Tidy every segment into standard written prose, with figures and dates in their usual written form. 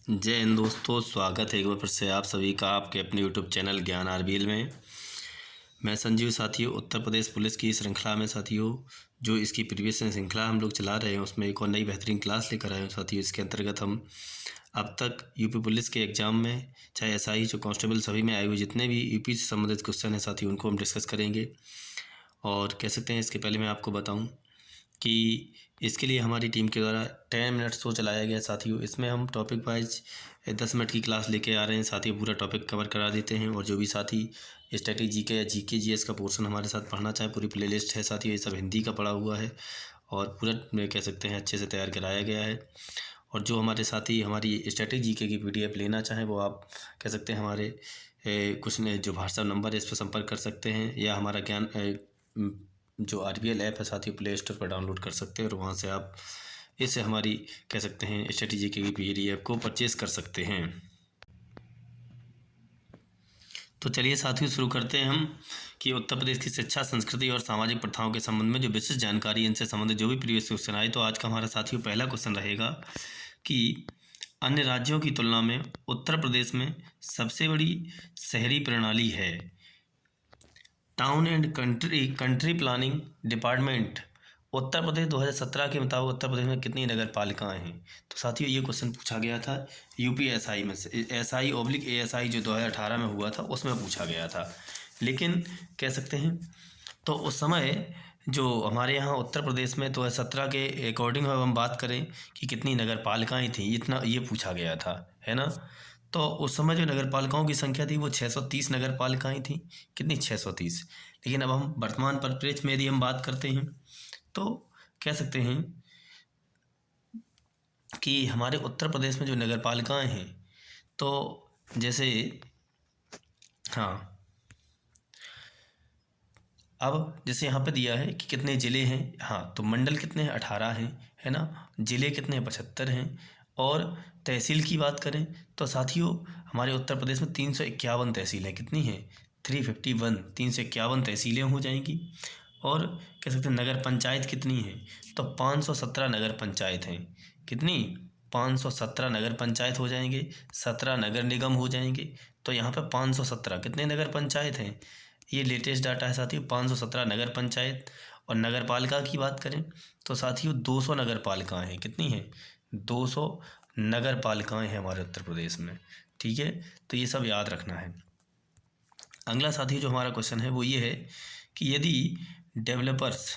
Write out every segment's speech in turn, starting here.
जय हिंद दोस्तों, स्वागत है एक बार फिर से आप सभी का आपके अपने यूट्यूब चैनल ज्ञान आरबीएल में। मैं संजीव साथियों, उत्तर प्रदेश पुलिस की श्रृंखला में साथियों, जो इसकी प्रीवियस श्रृंखला हम लोग चला रहे हैं उसमें एक और नई बेहतरीन क्लास लेकर आए हैं साथियों। इसके अंतर्गत हम अब तक यूपी पुलिस के एग्ज़ाम में, चाहे एसआई जो कांस्टेबल सभी में आए हुए जितने भी यूपी से संबंधित क्वेश्चन हैं साथियों, उनको हम डिस्कस करेंगे। और कह सकते हैं इसके पहले मैं आपको बताऊँ कि इसके लिए हमारी टीम के द्वारा 10 मिनट शो चलाया गया साथियों। इसमें हम टॉपिक वाइज 10 मिनट की क्लास लेके आ रहे हैं साथियों। पूरा टॉपिक कवर करा देते हैं और जो भी साथी स्टैटिक जीके या जीके जीएस का पोर्शन हमारे साथ पढ़ना चाहे, पूरी प्लेलिस्ट है साथियों। ये सब हिंदी का पढ़ा हुआ है और पूरा कह सकते हैं अच्छे से तैयार कराया गया है। और जो हमारे साथी हमारी स्टैटिक जीके की पीडीएफ लेना चाहें वो आप कह सकते हैं हमारे कुछ ने जो व्हाट्सएप नंबर है इस पर संपर्क कर सकते हैं, या हमारा ज्ञान जो आरबीएल ऐप है साथियों प्ले स्टोर पर डाउनलोड कर सकते हैं और वहाँ से आप इससे हमारी कह सकते हैं स्ट्रेटेजी की पीडीएफ को परचेज़ कर सकते हैं। तो चलिए साथियों शुरू करते हैं हम कि उत्तर प्रदेश की शिक्षा, संस्कृति और सामाजिक प्रथाओं के संबंध में जो विशिष्ट जानकारी, इनसे संबंधित जो भी प्रीवियस क्वेश्चन आए। तो आज का हमारा साथियों पहला क्वेश्चन रहेगा कि अन्य राज्यों की तुलना में उत्तर प्रदेश में सबसे बड़ी शहरी प्रणाली है। Town and country planning department Uttar Pradesh 2017 के मुताबिक उत्तर प्रदेश में कितनी नगर पालिकाएँ हैं। तो साथियों ये क्वेश्चन पूछा गया था यूपी एसआई में से, एसआई/एएसआई जो 2018 में हुआ था उसमें पूछा गया था। लेकिन कह सकते हैं तो उस समय जो हमारे यहाँ उत्तर प्रदेश में 2017 के अकॉर्डिंग हम बात करें कि कितनी नगर पालिकाएँ थीं, इतना ये पूछा गया था, है ना। तो उस समय जो नगर पालिकाओं की संख्या थी वो 630 नगर पालिकाएँ थीं। कितनी? 630। लेकिन अब हम वर्तमान परिप्रेक्ष्य में यदि हम बात करते हैं तो कह सकते हैं कि हमारे उत्तर प्रदेश में जो नगर पालिकाएँ हैं तो जैसे हाँ, अब जैसे यहाँ पे दिया है कि कितने ज़िले हैं। हाँ, तो मंडल कितने हैं? 18 हैं, है ना। ज़िले कितने हैं? 75 हैं। और तहसील की बात करें तो साथियों हमारे उत्तर प्रदेश में 351 तहसीलें कितनी हैं? 351, 351 तहसीलें हो जाएंगी। और कह सकते हैं नगर पंचायत कितनी है? तो 517 नगर पंचायत हैं। कितनी? 517 नगर पंचायत हो जाएंगे। 17 नगर निगम हो जाएंगे। तो यहाँ पे 517 कितने नगर पंचायत हैं? ये लेटेस्ट डाटा है साथियों, 517 नगर पंचायत। और नगर पालिका की बात करें तो साथियों 200 नगर पालिकाएँ हैं। कितनी हैं? 200 नगर पालिकाएँ हैं हमारे उत्तर प्रदेश में। ठीक है, तो ये सब याद रखना है। अगला साथियों जो हमारा क्वेश्चन है वो ये है कि यदि डेवलपर्स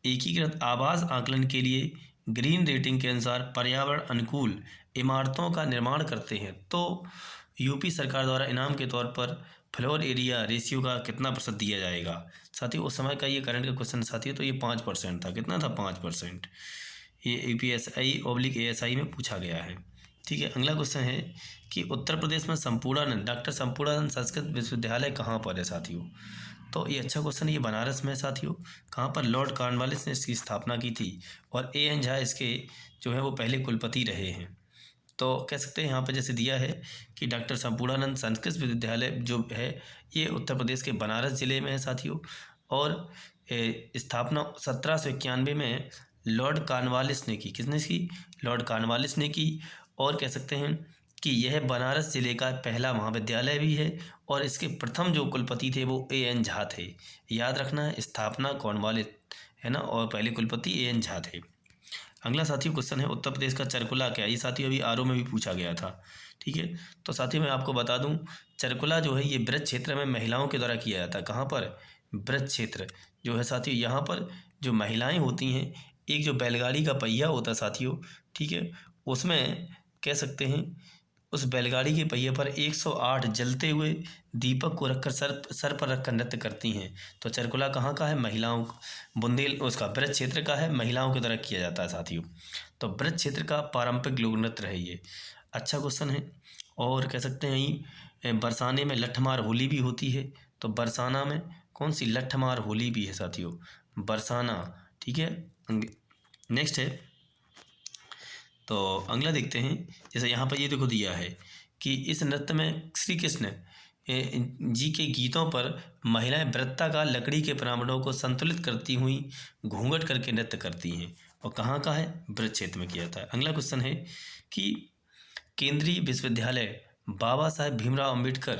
एकीकृत आवास आकलन के लिए ग्रीन रेटिंग के अनुसार पर्यावरण अनुकूल इमारतों का निर्माण करते हैं तो यूपी सरकार द्वारा इनाम के तौर पर फ्लोर एरिया रेशियो का कितना प्रतिशत दिया जाएगा। साथियों उस समय का ये करंट का क्वेश्चन साथियों, तो ये 5% था। कितना था? 5%। ये यूपीएसआई/एएसआई में पूछा गया है। ठीक है, अगला क्वेश्चन है कि उत्तर प्रदेश में संपूर्णानंद डॉक्टर संपूर्णानंद संस्कृत विश्वविद्यालय कहाँ पर है साथियों। तो ये अच्छा क्वेश्चन है, ये बनारस में है साथियों। कहाँ पर? लॉर्ड कॉर्नवालिस ने इसकी स्थापना की थी और एएन झा इसके जो है वो पहले कुलपति रहे हैं। तो कह सकते हैं यहाँ पे जैसे दिया है कि डॉक्टर संपूर्णानंद संस्कृत विश्वविद्यालय जो है ये उत्तर प्रदेश के बनारस ज़िले में है साथियों। और स्थापना 1791 में लॉर्ड कॉर्नवालिस ने की। किसने की? लॉर्ड कॉर्नवालिस ने की। और कह सकते हैं कि यह बनारस ज़िले का पहला महाविद्यालय भी है और इसके प्रथम जो कुलपति थे वो एएन झा थे। याद रखना है, स्थापना कॉर्नवालिस, है ना, और पहले कुलपति एएन झा थे। अगला साथियों क्वेश्चन है उत्तर प्रदेश का चरकुला क्या है। ये साथियों अभी आरओ में भी पूछा गया था। ठीक है, तो साथियों मैं आपको बता दूं चरकुला जो है ये ब्रज क्षेत्र में महिलाओं के द्वारा किया जाता है। कहाँ पर? ब्रज क्षेत्र जो है साथियों, यहाँ पर जो महिलाएं होती हैं, एक जो बैलगाड़ी का पहिया होता है साथियों, ठीक है, उसमें कह सकते हैं उस बैलगाड़ी के पहिए पर 108 जलते हुए दीपक को रखकर सर पर रखकर नृत्य करती हैं। तो चरकुला कहाँ का है? महिलाओं, बुंदेल उसका ब्रज क्षेत्र का है, महिलाओं की तरह किया जाता है साथियों। तो ब्रज क्षेत्र का पारंपरिक लोक नृत्य है ये। अच्छा क्वेश्चन है। और कह सकते हैं ये बरसाने में लठमार होली भी होती है। तो बरसाना में कौन सी? लठमार होली भी है साथियों, बरसाना। ठीक है, नेक्स्ट है तो अगला देखते हैं। जैसे यहाँ पर ये देखो दिया है कि इस नृत्य में श्री कृष्ण जी के गीतों पर महिलाएं वृत्ताकार लकड़ी के पिरामिडों को संतुलित करती हुई घूंघट करके नृत्य करती हैं। और कहाँ का है? ब्रज क्षेत्र में किया जाता है। अगला क्वेश्चन है कि केंद्रीय विश्वविद्यालय बाबा साहेब भीमराव अंबेडकर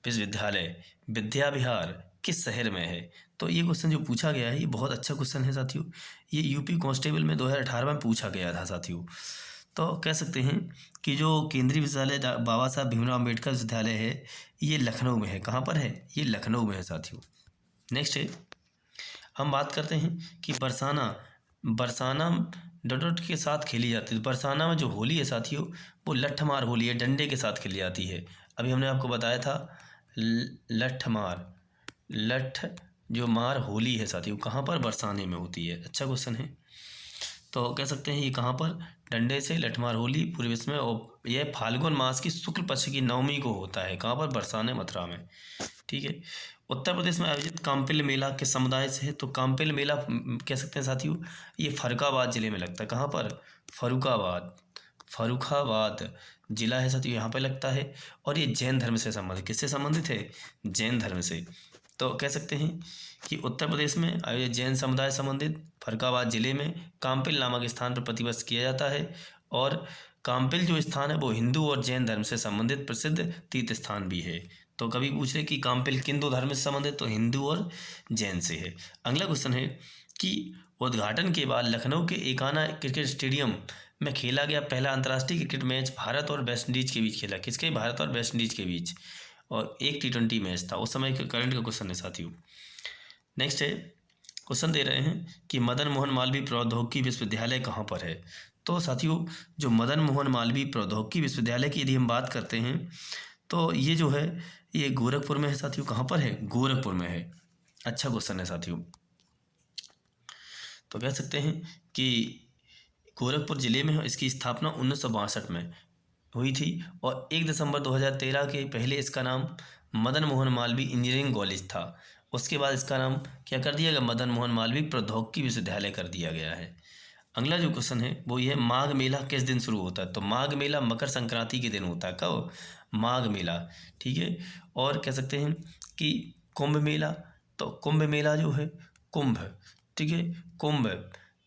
विश्वविद्यालय विद्या विहार किस शहर में है? तो ये क्वेश्चन जो पूछा गया है ये बहुत अच्छा क्वेश्चन है साथियों। ये यूपी कांस्टेबल में 2018 में पूछा गया था साथियों। तो कह सकते हैं कि जो केंद्रीय विश्वविद्यालय बाबा साहब भीमराव अंबेडकर विश्वविद्यालय है ये लखनऊ में है। कहाँ पर है? ये लखनऊ में है साथियों। नेक्स्ट है, हम बात करते हैं कि बरसाना बरसाना डॉट के साथ खेली जाती है। बरसाना में जो होली है साथियों वो लठमार होली है, डंडे के साथ खेली जाती है। अभी हमने आपको बताया था लठमार, लठ जो मार होली है साथियों कहाँ पर? बरसाने में होती है। अच्छा क्वेश्चन है। तो कह सकते हैं ये कहाँ पर? डंडे से लठमार होली पूरे विश्व में, और यह फाल्गुन मास की शुक्ल पक्ष की नवमी को होता है। कहाँ पर? बरसाने मथुरा में। ठीक है। उत्तर प्रदेश में आयोजित काम्पिल मेला किस समुदाय से है? तो काम्पिल मेला कह सकते हैं साथियों ये फर्रुखाबाद जिले में लगता है। कहाँ पर? फर्रुखाबाद, फर्रुखाबाद जिला है साथियों, यहाँ पर लगता है। और ये जैन धर्म से संबंधित, किससे संबंधित है? जैन धर्म से। तो कह सकते हैं कि उत्तर प्रदेश में आयोजित जैन समुदाय संबंधित फर्रुखाबाद जिले में काम्पिल नामक स्थान पर प्रतिवर्ष किया जाता है। और काम्पिल जो स्थान है वो हिंदू और जैन धर्म से संबंधित प्रसिद्ध तीर्थ स्थान भी है। तो कभी पूछ रहे कि काम्पिल किन दो धर्म से संबंधित? तो हिंदू और जैन से है। अगला क्वेश्चन है कि उद्घाटन के बाद लखनऊ के एकाना क्रिकेट स्टेडियम में खेला गया पहला अंतर्राष्ट्रीय क्रिकेट मैच भारत और वेस्ट इंडीज के बीच खेला। किसके? भारत और वेस्ट इंडीज के बीच। और एक T20 मैच था उस समय के, करंट का क्वेश्चन है साथियों। नेक्स्ट है, क्वेश्चन दे रहे हैं कि मदन मोहन मालवीय प्रौद्योगिकी विश्वविद्यालय कहाँ पर है? तो साथियों जो मदन मोहन मालवीय प्रौद्योगिकी विश्वविद्यालय की यदि हम बात करते हैं तो ये जो है ये गोरखपुर में है साथियों। कहाँ पर है? गोरखपुर में है। अच्छा क्वेश्चन है साथियों। तो कह सकते हैं कि गोरखपुर जिले में है। इसकी स्थापना 1962 में हुई थी और 1 दिसंबर 2013 के पहले इसका नाम मदन मोहन मालवीय इंजीनियरिंग कॉलेज था। उसके बाद इसका नाम क्या कर दिया गया? मदन मोहन मालवीय प्रौद्योगिकी विश्वविद्यालय कर दिया गया है। अगला जो क्वेश्चन है वो ये, माघ मेला किस दिन शुरू होता है? तो माघ मेला मकर संक्रांति के दिन होता है। कब? माघ मेला। ठीक है। और कह सकते हैं कि कुंभ मेला, तो कुंभ मेला जो है कुंभ, ठीक है, कुंभ,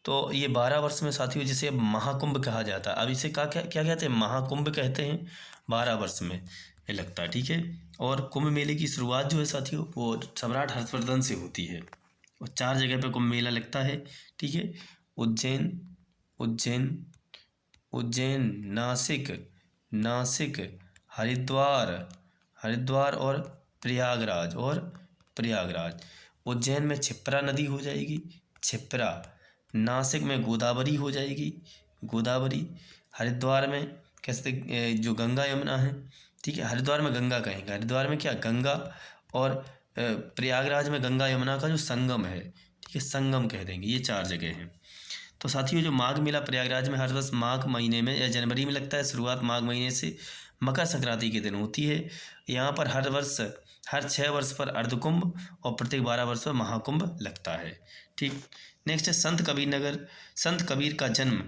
तो ये 12 वर्ष में साथियों जिसे महाकुंभ कहा जाता है। अब इसे क्या क्या कहते हैं? महाकुंभ कहते हैं। 12 वर्ष में ये लगता है। ठीक है। और कुंभ मेले की शुरुआत जो है साथियों वो सम्राट हर्षवर्धन से होती है। और 4 जगह पे कुंभ मेला लगता है। ठीक है। उज्जैन, उज्जैन, उज्जैन, नासिक, नासिक, हरिद्वार, हरिद्वार और प्रयागराज, और प्रयागराज। उज्जैन में क्षिप्रा नदी हो जाएगी, क्षिप्रा। नासिक में गोदावरी हो जाएगी, गोदावरी। हरिद्वार में कैसे जो गंगा यमुना है। ठीक है। हरिद्वार में गंगा कहेंगे, हरिद्वार में क्या? गंगा। और प्रयागराज में गंगा यमुना का जो संगम है, ठीक है, संगम कह देंगे। ये 4 जगह हैं। तो साथियों जो माघ मेला प्रयागराज में हर वर्ष माघ महीने में या जनवरी में लगता है। शुरुआत माघ महीने से मकर संक्रांति के दिन होती है। यहाँ पर हर वर्ष, हर 6 वर्ष पर अर्धकुंभ और प्रत्येक 12 वर्ष पर महाकुंभ लगता है। ठीक। नेक्स्ट है संत कबीर नगर। संत कबीर का जन्म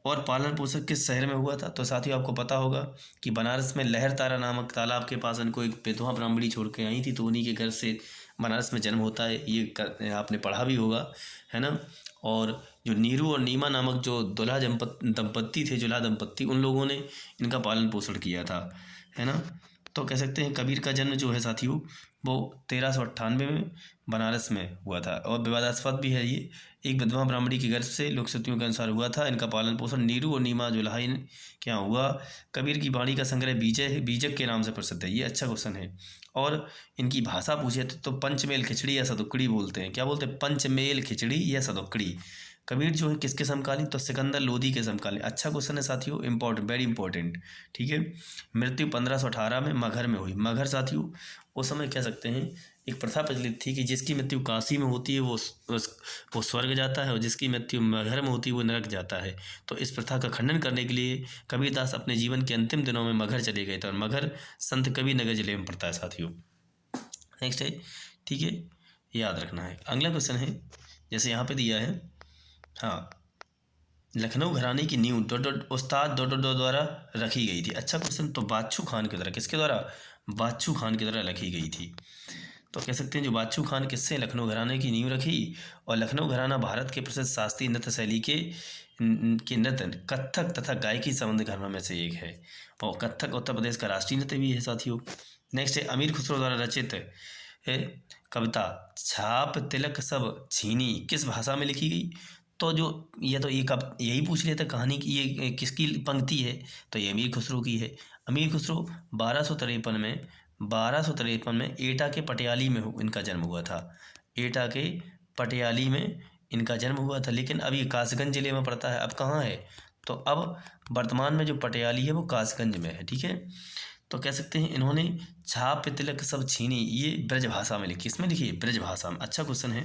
और पालन पोषण किस शहर में हुआ था? तो साथियों आपको पता होगा कि बनारस में लहर तारा नामक तालाब के पास इनको एक विधवा ब्राह्मणी छोड़ के आई थी, तो उन्हीं के घर से बनारस में जन्म होता है। ये आपने पढ़ा भी होगा, है ना। और जो नीरू और नीमा नामक जो दुल्हा दंपत्ति थे, जुल्हा दंपत्ति, उन लोगों ने इनका पालन पोषण किया था, है ना। तो कह सकते हैं कबीर का जन्म जो है साथियों वो 1398 में बनारस में हुआ था। और विवादास्पद भी है ये, एक विधवा ब्राह्मणी के घर से लोकश्रुतियों के अनुसार हुआ था। इनका पालन पोषण नीरू और नीमा जुल्हा के यहाँ हुआ। कबीर की वाणी का संग्रह बीजक के नाम से प्रसिद्ध है। ये अच्छा क्वेश्चन है। और इनकी भाषा पूछे तो पंचमेल खिचड़ी या सदुक्कड़ी बोलते हैं। क्या बोलते हैं? पंचमेल खिचड़ी या सदुक्कड़ी। कबीर जो है किसके समकालीन? तो सिकंदर लोदी के समकालीन। अच्छा क्वेश्चन है साथियों, इंपॉर्टेंट, वेरी इंपॉर्टेंट। ठीक है। मृत्यु 1518 में मगहर में हुई। मगहर साथियों उस समय कह सकते हैं एक प्रथा प्रचलित थी कि जिसकी मृत्यु काशी में होती है वो स्वर्ग जाता है, और जिसकी मृत्यु मगहर में होती है वो नरक जाता है। तो इस प्रथा का खंडन करने के लिए कबीरदास अपने जीवन के अंतिम दिनों में मगहर चले गए थे। और मगहर संत कबीर नगर जिले में पड़ता है साथियों। नेक्स्ट है, ठीक है, याद रखना है। अगला क्वेश्चन है जैसे यहाँ पे दिया है, हाँ, लखनऊ घराने की नींव उस्ताद द्वारा रखी गई थी। अच्छा क्वेश्चन। तो बादशाह खान के द्वारा, किसके द्वारा? बादशाह खान के द्वारा रखी गई थी। तो कह सकते हैं जो बादशाह खान किससे लखनऊ घराने की नींव रखी। और लखनऊ घराना भारत के प्रसिद्ध शास्त्रीय नृत्य शैली के के नृत्य कथक तथा गायकी संबंध धर्म में से एक है, और कथक उत्तर प्रदेश का राष्ट्रीय नृत्य भी है साथियों। नेक्स्ट है अमीर खुसरो द्वारा रचित कविता छाप तिलक सब छीनी किस भाषा में लिखी गई। तो जो ये तो एक अब यही पूछ लेते कहानी की ये किसकी पंक्ति है, तो ये अमीर खुसरो की है। अमीर खुसरो 1253 में एटा के पटियाली में इनका जन्म हुआ था। एटा के पटियाली में इनका जन्म हुआ था, लेकिन अब ये कासगंज जिले में पड़ता है। अब कहाँ है, तो अब वर्तमान में जो पटियाली है वो कासगंज में है। ठीक है, तो कह सकते हैं इन्होंने छाप तिलक सब छीनी, ये ब्रज भाषा में लिखी। किसमें लिखी है, ब्रज भाषा में। अच्छा क्वेश्चन है,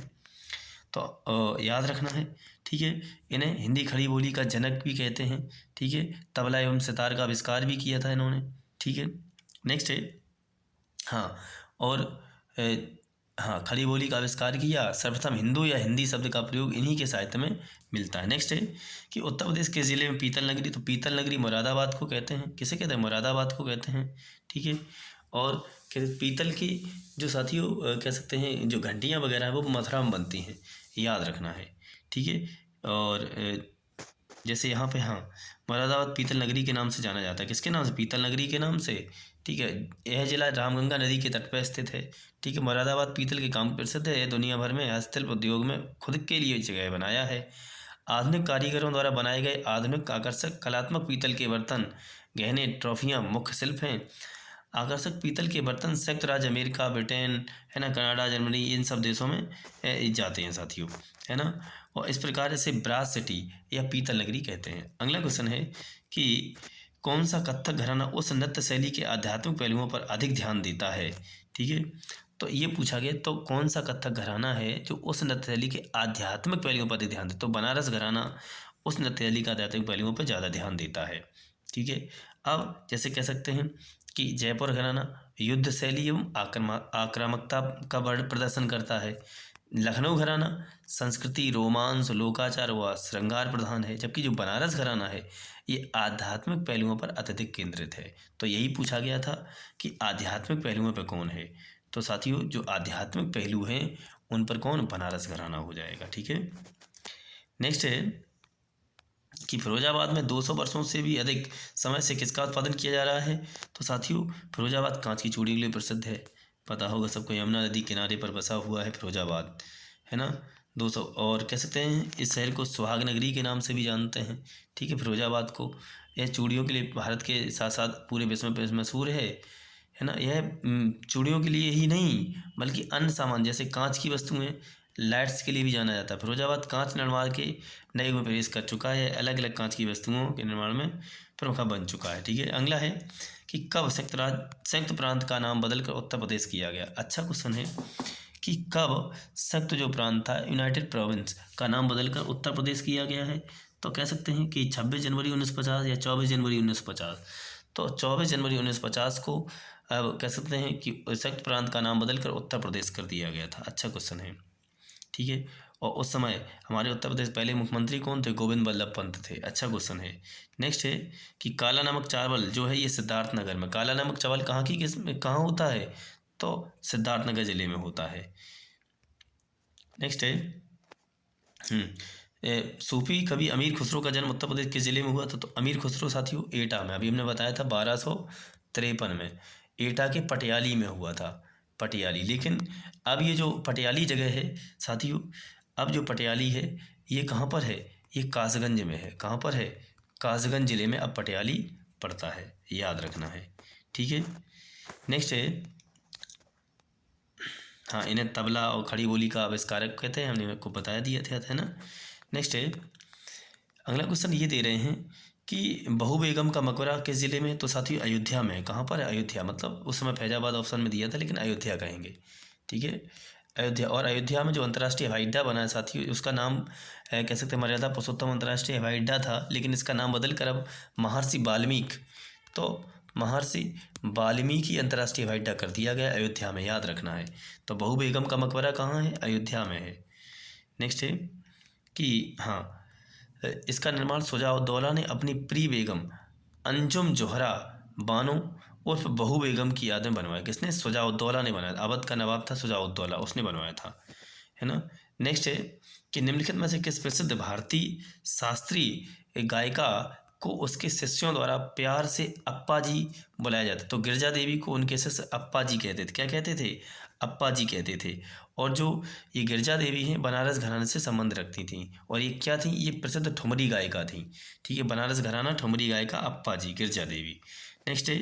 तो याद रखना है। ठीक है, इन्हें हिंदी खड़ी बोली का जनक भी कहते हैं। ठीक है, तबला एवं सितार का आविष्कार भी किया था इन्होंने। ठीक है, नेक्स्ट है हाँ, और हाँ, खड़ी बोली का आविष्कार किया। सर्वप्रथम हिंदू या हिंदी शब्द का प्रयोग इन्हीं के साहित्य में मिलता है। नेक्स्ट है कि उत्तर प्रदेश के ज़िले में पीतल नगरी, तो पीतल नगरी मुरादाबाद को कहते हैं। किसे कहते हैं, मुरादाबाद को कहते हैं। ठीक है, और पीतल की जो साथियों कह सकते हैं जो घंटियाँ वगैरह हैं वो मथुरा में बनती हैं, याद रखना है। ठीक है, और जैसे यहाँ पे हाँ, मुरादाबाद पीतल नगरी के नाम से जाना जाता है। किसके नाम से, पीतल नगरी के नाम से। ठीक है, यह जिला रामगंगा नदी के तट पर स्थित है। ठीक है, मुरादाबाद पीतल के काम प्रसिद्ध है। यह दुनिया भर में हस्तशिल्प उद्योग में खुद के लिए जगह बनाया है। आधुनिक कारीगरों द्वारा बनाए गए आधुनिक आकर्षक कलात्मक पीतल के बर्तन, गहने, ट्रॉफियाँ मुख्य शिल्प हैं। आकर्षक पीतल के बर्तन संयुक्त राज्य अमेरिका, ब्रिटेन, है ना, कनाडा, जर्मनी, इन सब देशों में जाते हैं साथियों, है ना। और इस प्रकार इसे ब्रास सिटी या पीतल नगरी कहते हैं। अगला क्वेश्चन है कि कौन सा कथक घराना उस नृत्य शैली के आध्यात्मिक पहलुओं पर अधिक ध्यान देता है। ठीक है, तो ये पूछा गया, तो कौन सा कथक घराना है जो उस नृत्य शैली के आध्यात्मिक पहलुओं पर अधिक ध्यान देता है। तो बनारस घराना उस नृत्य शैली का आध्यात्मिक पहलुओं पर ज़्यादा ध्यान देता है। ठीक है, अब जैसे कह सकते हैं कि जयपुर घराना युद्ध शैली एवं आक्रामकता का प्रदर्शन करता है। लखनऊ घराना संस्कृति, रोमांस, लोकाचार व श्रृंगार प्रधान है। जबकि जो बनारस घराना है ये आध्यात्मिक पहलुओं पर अत्यधिक केंद्रित है। तो यही पूछा गया था कि आध्यात्मिक पहलुओं पर कौन है। तो साथियों जो आध्यात्मिक पहलू हैं उन पर कौन, बनारस घराना हो जाएगा। ठीक है, नेक्स्ट है कि फिरोजाबाद में 200 वर्षों से भी अधिक समय से किसका उत्पादन किया जा रहा है। तो साथियों फिरोजाबाद कांच की चूड़ियों के लिए प्रसिद्ध है। पता होगा सबको, यमुना नदी किनारे पर बसा हुआ है फिरोजाबाद, है ना। 200, और कह सकते हैं इस शहर को सुहाग नगरी के नाम से भी जानते हैं। ठीक है, फिरोजाबाद को यह चूड़ियों के लिए भारत के साथ साथ पूरे विश्व में मशहूर है ना। यह चूड़ियों के लिए ही नहीं बल्कि अन्य सामान जैसे कांच की वस्तुएं, लाइट्स के लिए भी जाना जाता है। फिरोजाबाद कांच निर्माण के नए युग में प्रवेश कर चुका है, अलग अलग कांच की वस्तुओं के निर्माण में प्रमुख बन चुका है। ठीक है, अगला है कि कब संयुक्त प्रांत का नाम बदलकर उत्तर प्रदेश किया गया। अच्छा क्वेश्चन है कि कब संयुक्त जो प्रांत था, यूनाइटेड प्रोविंस, का नाम बदलकर उत्तर प्रदेश किया गया है। तो कह सकते हैं कि 26 जनवरी 1950 या 24 जनवरी 1950। तो 24 जनवरी 1950 को अब कह सकते हैं कि संयुक्त प्रांत का नाम बदलकर उत्तर प्रदेश कर दिया गया था। अच्छा क्वेश्चन है। ठीक है, और उस समय हमारे उत्तर प्रदेश पहले मुख्यमंत्री कौन थे, गोविंद बल्लभ पंत थे। अच्छा क्वेश्चन है। नेक्स्ट है कि काला नमक चावल जो है ये सिद्धार्थनगर में, काला नमक चावल कहाँ की किस में कहाँ होता है, तो सिद्धार्थनगर जिले में होता है। नेक्स्ट है सूफी कवि अमीर खुसरो का जन्म उत्तर प्रदेश के जिले में हुआ था। तो अमीर खुसरो साथियों एटा में, अभी हमने बताया था 1253 में एटा के पटियाली में हुआ था, पटियाली। लेकिन अब ये जो पटियाली जगह है साथियों, अब जो पटियाली है ये कहाँ पर है, ये कासगंज में है। कहाँ पर है, कासगंज जिले में अब पटियाली पड़ता है, याद रखना है। ठीक है, नेक्स्ट है हाँ, इन्हें तबला और खड़ी बोली का आविष्कारक कहते हैं, हमने आपको बताया दिया था, है ना। नेक्स्ट है अगला क्वेश्चन ये दे रहे हैं कि बहू बेगम का मकबरा किस जिले में। तो साथियों अयोध्या में है। कहाँ पर है, अयोध्या। मतलब उस समय फैजाबाद ऑप्शन में दिया था लेकिन अयोध्या कहेंगे। ठीक है, अयोध्या। और अयोध्या में जो अंतर्राष्ट्रीय हवाई अड्डा बना है साथियों, उसका नाम कह सकते हैं मर्यादा पुरुषोत्तम अंतर्राष्ट्रीय हवाई अड्डा था, लेकिन इसका नाम बदल कर अब महर्षि वाल्मीकि, तो महर्षि वाल्मीकि अंतर्राष्ट्रीय हवाई अड्डा कर दिया गया अयोध्या में, याद रखना है। तो बहू बेगम का मकबरा कहाँ है, अयोध्या में है। नेक्स्ट है कि हाँ, इसका निर्माण शुजाउद्दौला ने अपनी प्रिय बेगम अंजुम जोहरा बानो उर्फ बहू बेगम की याद में बनवाया। किसने, शुजाउद्दौला ने बनाया। अवध का नवाब था शुजाउद्दौला, उसने बनवाया था, है ना। नेक्स्ट है कि निम्नलिखित में से किस प्रसिद्ध भारतीय शास्त्रीय गायिका को उसके शिष्यों द्वारा प्यार से अप्पा जी बुलाया जाता है। तो गिरजा देवी को उनके शिष्य अप्पा जी कहते थे। क्या कहते थे? अप्पा जी कहते थे। और जो ये गिरजा देवी हैं बनारस घराने से संबंध रखती थीं, और ये क्या थी? ये प्रसिद्ध ठुमरी गायिका थी। ठीक है, बनारस घराना ठुमरी गायिका अप्पा जी, गिरजा देवी। नेक्स्ट है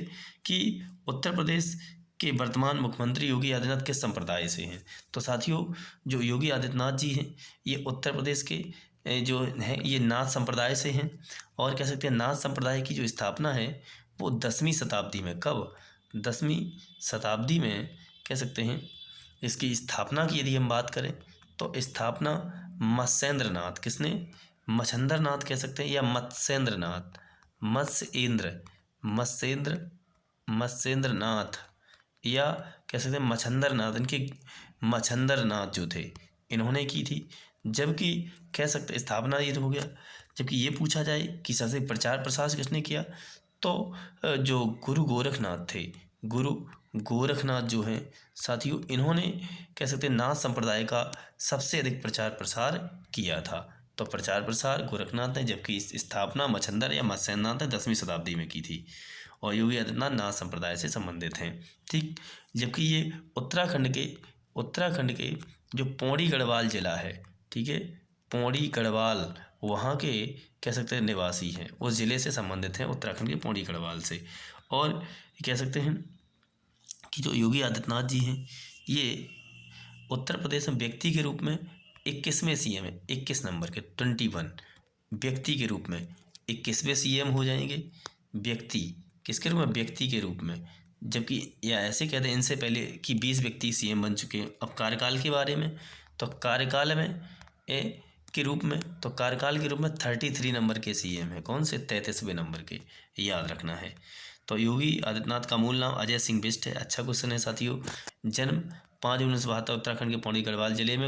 कि उत्तर प्रदेश के वर्तमान मुख्यमंत्री योगी आदित्यनाथ किस संप्रदाय से हैं? तो साथियों, जो योगी आदित्यनाथ जी हैं ये उत्तर प्रदेश के जो हैं ये नाथ संप्रदाय से हैं। और कह सकते हैं नाथ संप्रदाय की जो स्थापना है वो 10वीं शताब्दी में, कब? 10वीं शताब्दी में कह सकते हैं इसकी स्थापना की यदि हम बात करें तो स्थापना मत्स्येंद्रनाथ, किसने? मच्छंद्रनाथ कह सकते हैं या मत्स्येंद्रनाथ, मत्स्येंद्रनाथ या कह सकते हैं मच्छंद्रनाथ, इनके मच्छंद्रनाथ जो थे इन्होंने की थी। जबकि कह सकते स्थापना ये तो हो गया। जबकि ये पूछा जाए कि सबसे प्रचार प्रसार किसने किया, तो जो गुरु गोरखनाथ थे, गुरु गोरखनाथ जो हैं साथियों, इन्होंने कह सकते हैं नाथ संप्रदाय का सबसे अधिक प्रचार प्रसार किया था। तो प्रचार प्रसार गोरखनाथ ने, जबकि इस स्थापना मच्छंदर या मत्स्यनाथ ने 10वीं शताब्दी में की थी। और योगी आदित्यनाथ नाथ संप्रदाय से संबंधित हैं। ठीक, जबकि ये उत्तराखंड के जो पौड़ी गढ़वाल जिला है, ठीक है, पौड़ी गढ़वाल वहाँ के कह सकते हैं निवासी हैं, उस ज़िले से संबंधित हैं, उत्तराखंड के पौड़ी गढ़वाल से। और कह सकते हैं कि जो योगी आदित्यनाथ जी हैं ये उत्तर प्रदेश में व्यक्ति के रूप में 21वें सीएम है, 21 नंबर के 21 व्यक्ति के रूप में 21वें सीएम हो जाएंगे। व्यक्ति किसके रूप में? व्यक्ति के रूप में। जबकि या ऐसे कहते हैं इनसे पहले कि 20 व्यक्ति सीएम बन चुके हैं। अब कार्यकाल के बारे में, तो कार्यकाल में के रूप में, तो कार्यकाल के रूप में 33 नंबर के सीएम है। कौन से? 33वें नंबर के, याद रखना है। तो योगी आदित्यनाथ का मूल नाम अजय सिंह बिष्ट है। अच्छा क्वेश्चन है साथियों। जन्म 5 जून 1972 उत्तराखंड के पौड़ी गढ़वाल जिले में,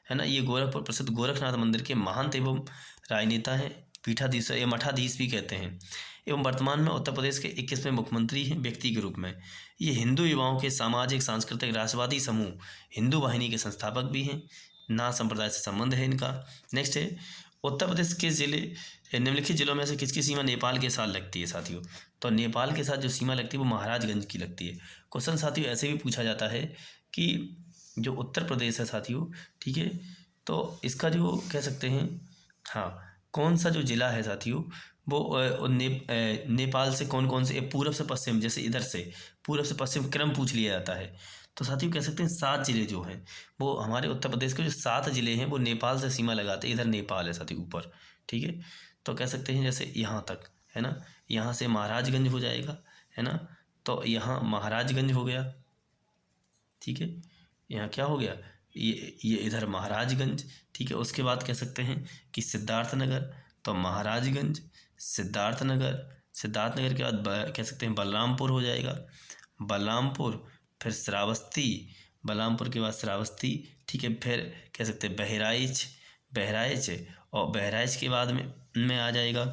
है ना, ये गोरखपुर प्रसिद्ध गोरखनाथ मंदिर के महंत एवं राजनेता हैं, पीठाधीश या मठाधीश भी कहते हैं, एवं वर्तमान में उत्तर प्रदेश के 21वें मुख्यमंत्री हैं व्यक्ति के रूप में। ये हिंदू युवाओं के सामाजिक सांस्कृतिक राष्ट्रवादी समूह हिंदू वाहिनी के संस्थापक भी हैं। नाथ संप्रदाय से संबंध है इनका। नेक्स्ट है उत्तर प्रदेश के जिले निम्नलिखित जिलों में से किसकी सीमा नेपाल के साथ लगती है साथियों? तो नेपाल के साथ जो सीमा लगती है वो महाराजगंज की लगती है। क्वेश्चन साथियों ऐसे भी पूछा जाता है कि जो उत्तर प्रदेश है साथियों, ठीक है, तो इसका जो कह सकते हैं, हाँ, कौन सा जो जिला है साथियों वो नेपाल से कौन कौन से पूर्व से पश्चिम, जैसे इधर से पूर्व से पश्चिम क्रम पूछ लिया जाता है। तो साथियों कह सकते हैं 7 जिले जो हैं वो हमारे उत्तर प्रदेश के जो 7 जिले हैं वो नेपाल से सीमा लगाते हैं। इधर नेपाल है साथियों ऊपर, ठीक है। तो कह सकते हैं जैसे यहाँ तक, है ना, यहाँ से महाराजगंज हो जाएगा, है ना, तो यहाँ महाराजगंज हो गया, ठीक है, यहाँ क्या हो गया, ये इधर महाराजगंज, ठीक है। उसके बाद कह सकते हैं कि सिद्धार्थनगर, तो महाराजगंज, सिद्धार्थनगर के बाद कह सकते हैं बलरामपुर हो जाएगा, बलरामपुर, फिर श्रावस्ती, बलरामपुर के बाद श्रावस्ती, ठीक है, फिर कह सकते हैं बहराइच, और बहराइच के बाद में आ जाएगा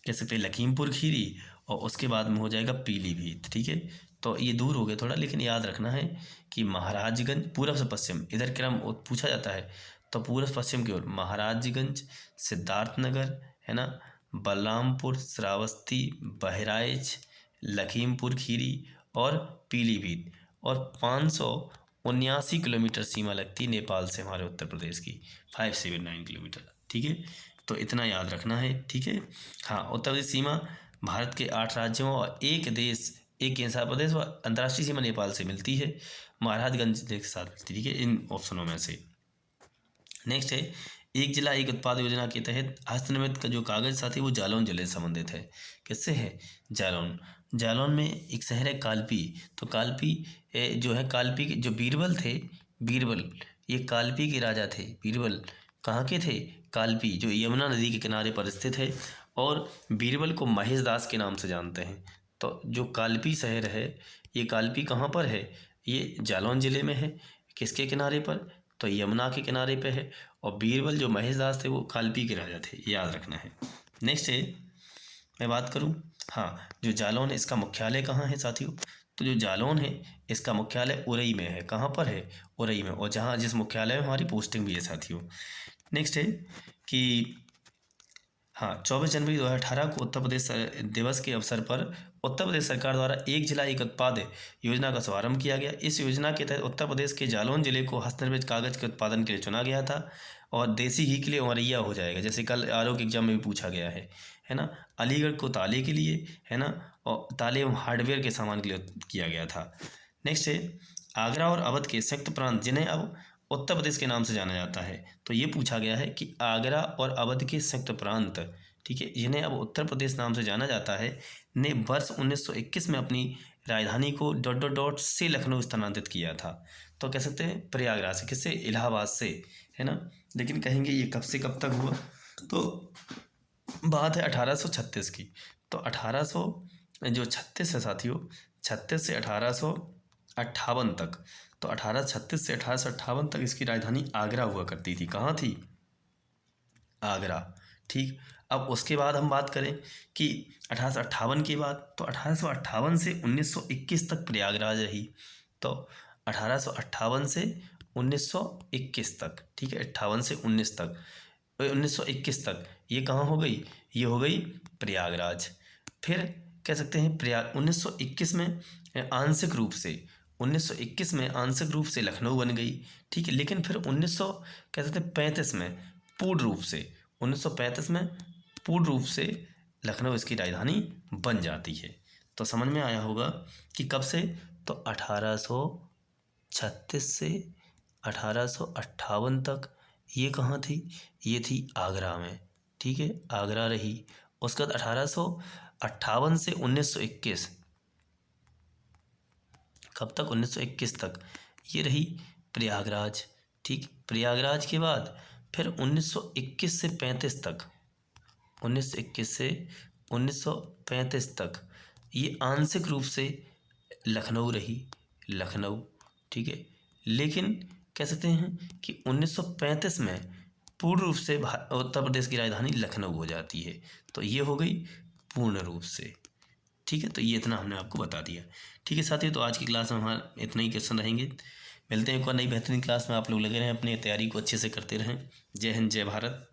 कह सकते हैं लखीमपुर खीरी, और उसके बाद में हो जाएगा पीलीभीत, ठीक है। तो ये दूर हो गया थोड़ा, लेकिन याद रखना है कि महाराजगंज पूर्व से पश्चिम, इधर क्रम पूछा जाता है तो पूर्व पश्चिम की ओर महाराजगंज, सिद्धार्थनगर, है ना, बलरामपुर, श्रावस्ती, बहराइच, लखीमपुर खीरी और पीलीभीत। और 579 किलोमीटर सीमा लगती है नेपाल से हमारे उत्तर प्रदेश की, 579 किलोमीटर, ठीक है। तो इतना याद रखना है, ठीक है। हाँ, उत्तर प्रदेश सीमा भारत के 8 राज्यों और एक देश, एक केंद्रशासित प्रदेश व अंतर्राष्ट्रीय सीमा नेपाल से मिलती है, महाराजगंज के साथ मिलती है, ठीक है, इन ऑप्शनों में से। नेक्स्ट है एक जिला एक उत्पाद योजना के तहत हस्तनिर्मित का जो कागज साथी वो जालौन जिले से संबंधित है। किससे है? जालौन में एक शहर है कालपी। तो कालपी जो है, कालपी के जो बीरबल थे, बीरबल ये कालपी के राजा थे। बीरबल कहाँ के थे? कालपी, जो यमुना नदी के किनारे पर स्थित है, और बीरबल को महेश दास के नाम से जानते हैं। तो जो कालपी शहर है, ये कालपी कहाँ पर है? ये जालौन जिले में है। किसके किनारे पर? तो यमुना के किनारे पे है। और बीरबल जो महेश दास थे वो कालपी के राजा थे, याद रखना है। नेक्स्ट है, मैं बात करूं हाँ, जो जालौन है इसका मुख्यालय कहाँ है साथियों? तो जो जालौन है इसका मुख्यालय उरई में है। कहाँ पर है? उरई में। और जहाँ जिस मुख्यालय में हमारी पोस्टिंग भी है साथियों। नेक्स्ट है कि हाँ, 24 जनवरी 2018 को उत्तर प्रदेश दिवस के अवसर पर उत्तर प्रदेश सरकार द्वारा एक जिला एक उत्पाद योजना का शुभारंभ किया गया। इस योजना के तहत उत्तर प्रदेश के जालौन जिले को हस्तनिर्मित कागज के उत्पादन के लिए चुना गया था और देसी घी के लिए औरैया हो जाएगा, जैसे कल आरोग्य एग्जाम में भी पूछा गया है ना। अलीगढ़ को ताले के लिए, है ना, और ताले एवं हार्डवेयर के सामान के लिए किया गया था। नेक्स्ट है आगरा और अवध के संयुक्त प्रांत जिन्हें अब उत्तर प्रदेश के नाम से जाना जाता है। तो ये पूछा गया है कि आगरा और अवध के संयुक्त प्रांत, ठीक है, जिन्हें अब उत्तर प्रदेश नाम से जाना जाता है, ने वर्ष 1921 में अपनी राजधानी को डॉट डॉट डॉट से लखनऊ स्थानांतरित किया था। तो कह सकते हैं प्रयागराज से, किससे? इलाहाबाद से, है ना। लेकिन कहेंगे ये कब से कब तक हुआ? तो बात है 1836 की। तो 1800 जो 36 है साथियों, 36 से 1858 तक, तो 1836 से 1858 तक इसकी राजधानी आगरा हुआ करती थी। कहाँ थी? आगरा। ठीक। अब उसके बाद हम बात करें कि 1858 के बाद, तो 1858 से 1921 तक प्रयागराज रही। तो 1858 से 1921 तक, ठीक है, 58 से 19 तक, 1921 तक ये कहाँ हो गई? ये हो गई प्रयागराज। फिर कह सकते हैं प्रयाग 1921 में आंशिक रूप से 1921 में आंशिक रूप से लखनऊ बन गई, ठीक है। लेकिन फिर 1900 कह सकते हैं 35 में पूर्ण रूप से, 1935 में पूर्ण रूप से लखनऊ इसकी राजधानी बन जाती है। तो समझ में आया होगा कि कब से? तो 1836 से 1858 तक ये कहाँ थी? ये थी आगरा में, ठीक है, आगरा रही। उसके बाद 1858 से 1921, कब तक? 1921 तक ये रही प्रयागराज, ठीक। प्रयागराज के बाद फिर 1921 से 35 तक, 1921 से 1935 तक ये आंशिक रूप से लखनऊ रही, लखनऊ, ठीक है। लेकिन कह सकते हैं कि 1935 में पूर्ण रूप से उत्तर प्रदेश की राजधानी लखनऊ हो जाती है। तो ये हो गई पूर्ण रूप से, ठीक है। तो ये इतना हमने आपको बता दिया, ठीक है साथियों। तो आज की क्लास में हमारा इतना ही क्वेश्चन रहेंगे। मिलते हैं एक और नई बेहतरीन क्लास में। आप लोग लगे रहें अपनी तैयारी को अच्छे से करते रहें। जय हिंद, जय भारत।